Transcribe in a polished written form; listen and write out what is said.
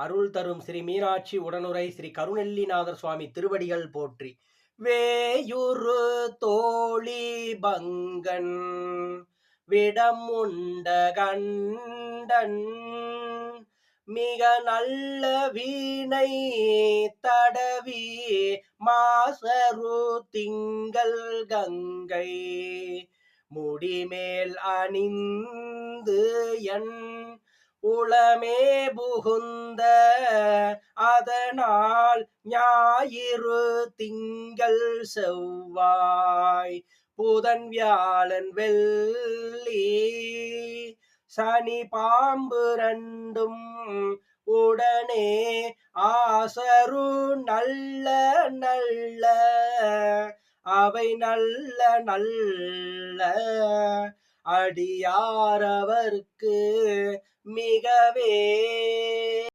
அருள் தரும் ஸ்ரீ மீனாட்சி உடனுரை ஸ்ரீ கருணெல்லிநாதர் சுவாமி திருவடிகள் போற்றி. வேயுறு தோழி பங்கன் விடம் உண்ட கண்டன் மிக நல்ல வீணை தடவி மாசரு திங்கள் கங்கை முடிமேல் அணிந்து என் உளமே புகுந்த அதனால் ஞாயிறு திங்கள் செவ்வாய் புதன் வியாழன் வெள்ளி சனி பாம்பு ரெண்டும் உடனே ஆசரு நல்ல நல்ல அவை நல்ல நல்ல அடியாரவர்க்கு மிகவே